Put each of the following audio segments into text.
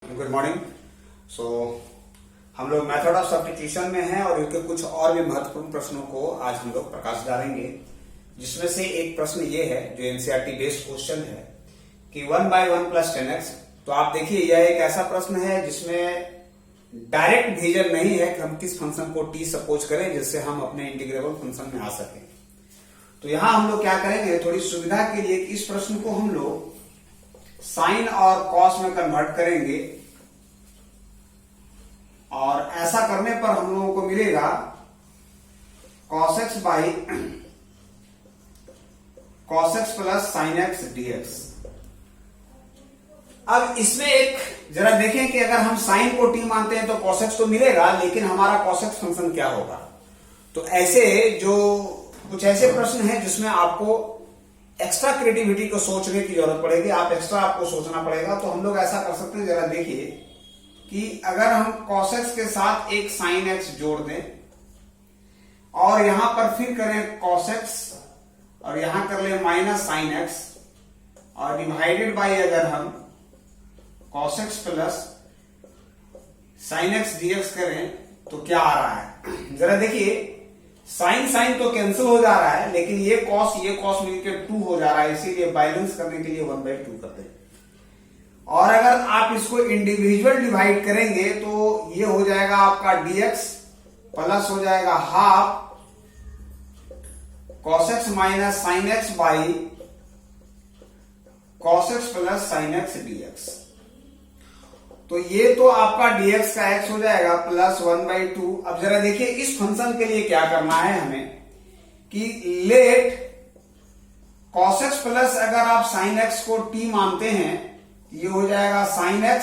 Good morning. सो हम लोग method of substitution में हैं और इनके कुछ और भी महत्वपूर्ण प्रश्नों को आज हम लोग प्रकाश डालेंगे, जिसमें से एक प्रश्न ये है जो एनसीईआरटी बेस्ड क्वेश्चन है कि 1/1 + 10x। तो आप देखिए, यह एक ऐसा प्रश्न है जिसमें डायरेक्ट डिवीजन नहीं है कि हम किस फंक्शन को t सपोज करें जिससे हम अपने इंटीग्रेबल फंक्शन में आ सकें। तो यहां हम लोग क्या करेंगे, थोड़ी सुविधा के लिए इस प्रश्न को हम लोग साइन और कॉस में कन्वर्ट करेंगे और ऐसा करने पर हम लोगों को मिलेगा cos x + sin x dx। अब इसमें एक जरा देखें कि अगर हम साइन को t मानते हैं तो cos x तो मिलेगा, लेकिन हमारा cos x फंक्शन क्या होगा। तो ऐसे जो कुछ ऐसे प्रश्न हैं जिसमें आपको एक्स्ट्रा क्रिएटिविटी को सोचने की जरूरत पड़ेगी, आपको सोचना पड़ेगा। तो हम लोग ऐसा कर सकते हैं, जरा देखिए कि अगर हम cos x के साथ एक sin x जोड़ दें और यहां पर फिर करें cos x और यहां कर ले -sin x और डिवाइडेड बाय अगर हम cos x + sin x dx करें तो क्या आ रहा है, जरा देखिए। साइन तो कैंसिल हो जा रहा है, लेकिन ये कॉस मिलकर 2 हो जा रहा है, इसीलिए बैलेंस करने के लिए 1/2 करते हैं। और अगर आप इसको इंडिविजुअल डिवाइड करेंगे तो ये हो जाएगा आपका dx प्लस हो जाएगा half cos x - sin x by cos x + sin x dx। तो ये तो आपका dx का x हो जाएगा प्लस 1/2। अब जरा देखिए, इस फंक्शन के लिए क्या करना है हमें कि लेट cos x प्लस अगर आप sin x को t मानते हैं, ये हो जाएगा sin x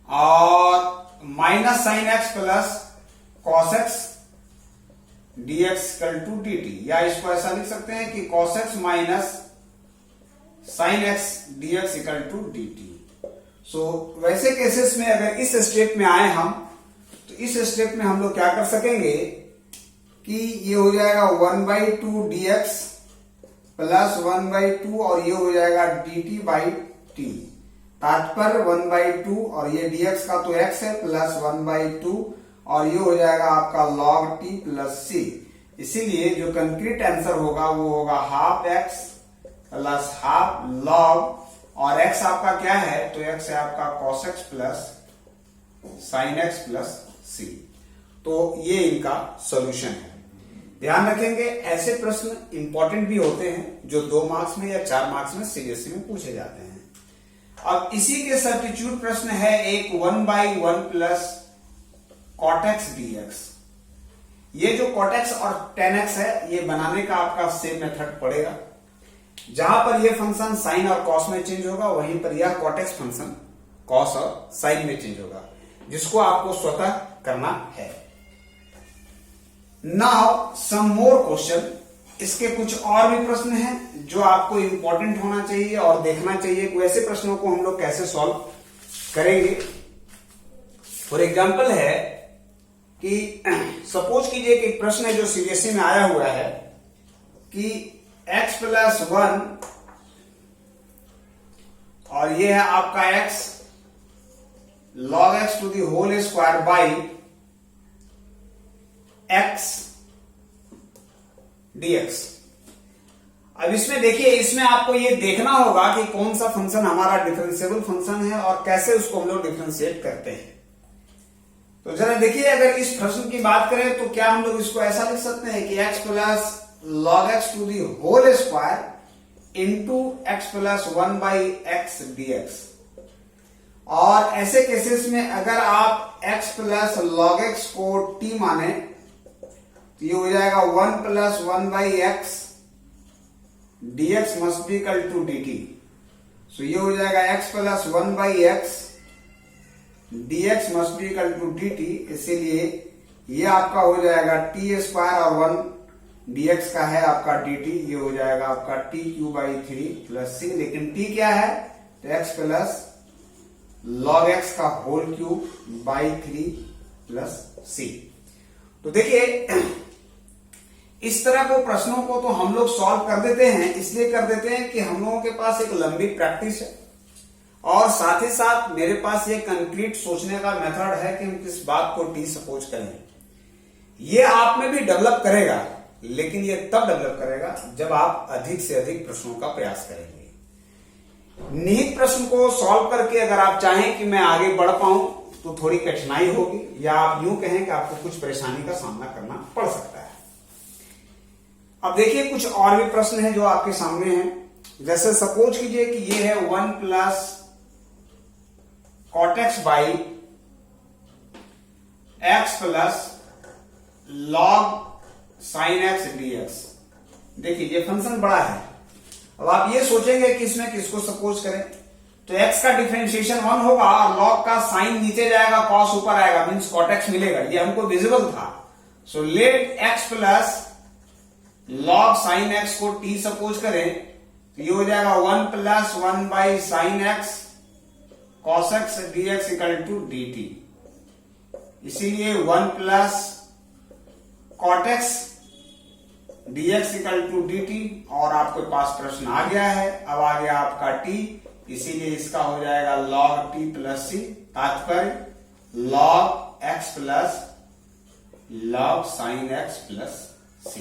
और -sin x plus cos x dx = dt, या इसको ऐसा लिख सकते हैं कि cos x - sin x dx = dt। सो वैसे केसेस में अगर इस स्टेप में आए हम, तो इस स्टेप में हम लोग क्या कर सकेंगे कि ये हो जाएगा 1/2 dx प्लस 1/2 और ये हो जाएगा dt/t। तात्पर्य 1/2 और ये dx का तो x है प्लस 1/2 और ये हो जाएगा आपका log t + c। इसीलिए जो कंक्रीट आंसर होगा वो होगा half x plus half log, और x आपका क्या है, तो x है आपका cos x plus sin x plus c। तो ये इनका सॉल्यूशन है। ध्यान रखेंगे, ऐसे प्रश्न इंपॉर्टेंट भी होते हैं जो 2 मार्क्स में या 4 मार्क्स में सीबीएसई में पूछे जाते हैं। अब इसी के सब्स्टिट्यूट प्रश्न है एक 1/1 + cot x dx। ये जो cot x और tan x है, ये बनाने का आपका सेम मेथड पड़ेगा। जहां पर यह फंक्शन साइन और कॉस में चेंज होगा, वहीं पर यह cot x फंक्शन कॉस और साइन में चेंज होगा, जिसको आपको स्वतः करना है। Now some more question. इसके कुछ और भी प्रश्न हैं जो आपको इंपॉर्टेंट होना चाहिए और देखना चाहिए कि वैसे प्रश्नों को हम लोग कैसे सॉल्व करेंगे। फॉर एग्जाम्पल है कि सपोज कीजिए कि एक प्रश्न है जो सीबीएसई में आया हुआ है कि x + 1 और ये है आपका x log x to the whole square by x dx। अब इसमें देखिए, इसमें आपको ये देखना होगा कि कौन सा फंक्शन हमारा डिफरेंशिएबल फंक्शन है और कैसे उसको हम लोग डिफरेंशिएट करते हैं। तो जरा देखिए, अगर इस प्रश्न की बात करें तो क्या हम लोग इसको ऐसा लिख सकते हैं कि x + log x to the whole square into x + 1/x dx। और ऐसे केसेस में अगर आप x + log x को t माने तो ये हो जाएगा 1 + 1/x dx must be equal to dt। सो ये हो जाएगा x + 1/x dx must be equal to dt। इसीलिए ये आपका हो जाएगा t² और 1 dx का है आपका dt, ये हो जाएगा आपका t³ + 3 c। लेकिन t क्या है, तो x + log x का होल क्यूब बाई 3 + c। तो देखिए, इस तरह को प्रश्नों को तो हम लोग सॉल्व कर देते हैं, इसलिए कर देते हैं कि हम लोगों के पास एक लंबी प्रैक्टिस है। और साथ ही साथ मेरे पास ये कंक्रीट सोचने का मेथड है कि हम किस बात को टी सपोज करें। ये आप में भी डेवलप करेगा, लेकिन ये तब डेवलप करेगा जब आप अधिक से अधिक प्रश्नों का प्रयास करेंगे। निहित प्रश्न को सॉल्व करके अगर आप चाहें कि मैं आगे बढ़ पाऊं तो थोड़ी कठिनाई होगी, या आप यूं कहें कि आपको कुछ परेशानी का सामना करना पड़ सकता है। अब देखिए कुछ और भी प्रश्न है जो आपके सामने हैं। जैसे सपोज कीजिए कि ये है 1 plus cot x by x plus log sin x dx। देखिए ये फंक्शन बड़ा है। अब आप ये सोचेंगे कि इसमें किसको सपोज करें, तो x का डिफरेंशिएशन 1 होगा और log का साइन नीचे जाएगा, cos ऊपर आएगा, मींस cot x मिलेगा। ये हमको विजिबल था। So let x plus log sin x को t सपोज करें तो ये हो जाएगा 1 plus 1 by sine x cos x dx equal to dt। इसीलिए 1 plus cot x dx equal to dt, और आपके पास प्रश्न आ गया है। अब आ गया आपका t, इसीलिए इसका हो जाएगा log t प्लस c, तात्पर्य log x plus log sin x plus c।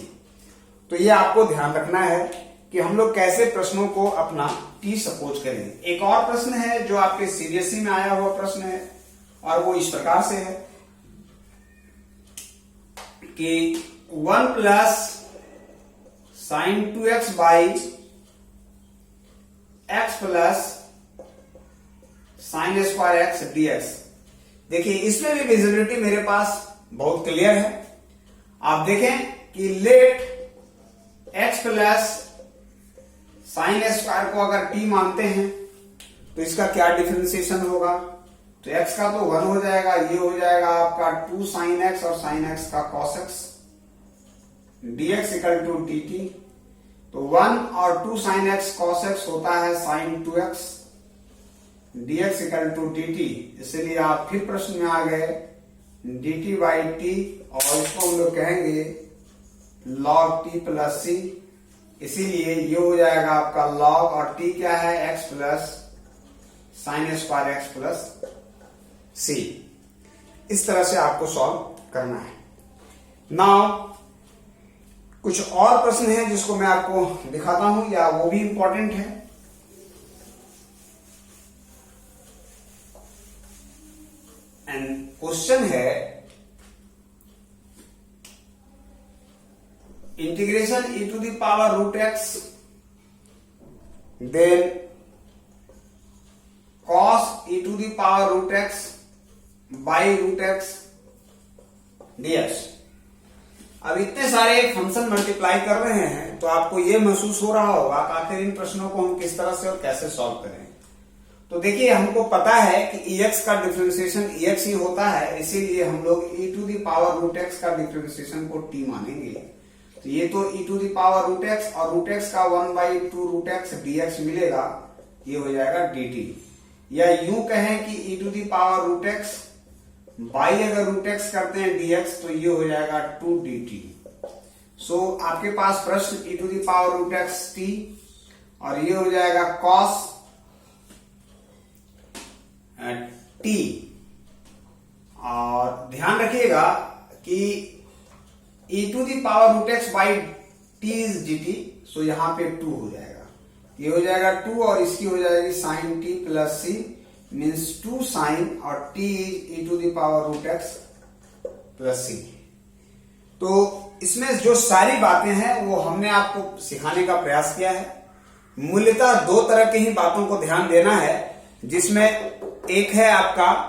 तो ये आपको ध्यान रखना है कि हम लोग कैसे प्रश्नों को अपना टी सपोज करेंगे। एक और प्रश्न है जो आपके सीबीएसई में आया हुआ प्रश्न है, और वो इस प्रकार से है कि 1 plus sign 2x by x plus sine square x dx। देखिए इसमें भी विजिबिलिटी मेरे पास बहुत क्लियर है। आप देखें कि let x plus sine square को अगर t मानते हैं तो इसका क्या डिफरेंशिएशन होगा, तो x का तो 1 हो जाएगा, ये हो जाएगा आपका 2 साइन x और साइन x का cos x dx equal to dt। तो 1 और 2 साइन x cos x होता है sine 2x dx equal to dt। इसलिए आप फिर प्रश्न में आ गए dt बाई टी, और इसको हम लोग कहेंगे log t प्लस c। इसीलिए ये हो जाएगा आपका log, और t क्या है, x plus sine square x plus c। इस तरह से आपको सॉल्व करना है। नाउ कुछ और प्रश्न है जिसको मैं आपको दिखाता हूं, या वो भी इंपॉर्टेंट है। एंड क्वेश्चन है integration e to the power root x then cos e to the power root x by root x dx। अब इतने सारे फंक्शन मल्टीप्लाई कर रहे हैं तो आपको यह महसूस हो रहा होगा कि आखिर इन प्रश्नों को हम किस तरह से और कैसे सॉल्व करें। तो देखिए हमको पता है कि ex का डिफरेंशिएशन ex ही होता है, इसीलिए हम लोग e to the power root x का डिफरेंशिएशन को t मानेंगे। तो ये तो e to the power root x और रूट x का 1 बाई 2 रूट x dx मिलेगा, ये हो जाएगा dt। या यूं कहें कि e to the power root x by अगर रूट x करते हैं dx तो ये हो जाएगा 2 dt। सो आपके पास प्रश्न e to the power root x t, और ये हो जाएगा cos t। और ध्यान रखिएगा कि e to the power root x by t is dt, so यहां पे 2 हो जाएगा, ये हो जाएगा 2, और इसकी हो जाएगी sine t plus c, means 2 sine, और t is e to the power root x plus c। तो इसमें जो सारी बातें हैं वो हमने आपको सिखाने का प्रयास किया है। मूल्यतः 2 तरह की ही बातों को ध्यान देना है, जिसमें एक है आपका,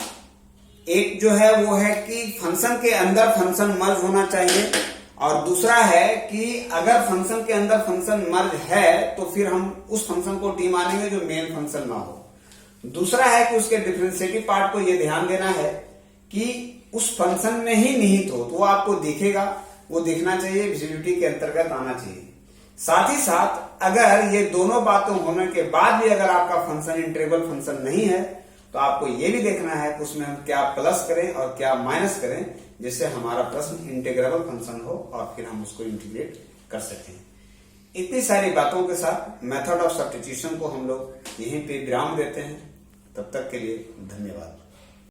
एक जो है वो है कि फंक्शन के अंदर फंक्शन मर्ज होना चाहिए, और दूसरा है कि अगर फंक्शन के अंदर फंक्शन मर्ज है तो फिर हम उस फंक्शन को टी मानेंगे जो मेन फंक्शन ना हो। दूसरा है कि उसके डिफरेंशिएटिव पार्ट को यह ध्यान देना है कि उस फंक्शन में ही निहित हो, तो वो आपको दिखेगा, वो दिखना चाहिए, विजिबिलिटी के अंतर्गत आना चाहिए। साथ ही साथ अगर ये दोनों बातें होने के बाद भी अगर आपका फंक्शन इंटीग्रेबल फंक्शन नहीं है तो आपको ये भी देखना है कि उसमें हम क्या प्लस करें और क्या माइनस करें, जिससे हमारा प्रश्न इंटीग्रेबल फंक्शन हो और फिर हम उसको इंटीग्रेट कर सकें। इतनी सारी बातों के साथ मेथड ऑफ सब्स्टिट्यूशन को हम लोग यहीं पे विराम देते हैं। तब तक के लिए धन्यवाद।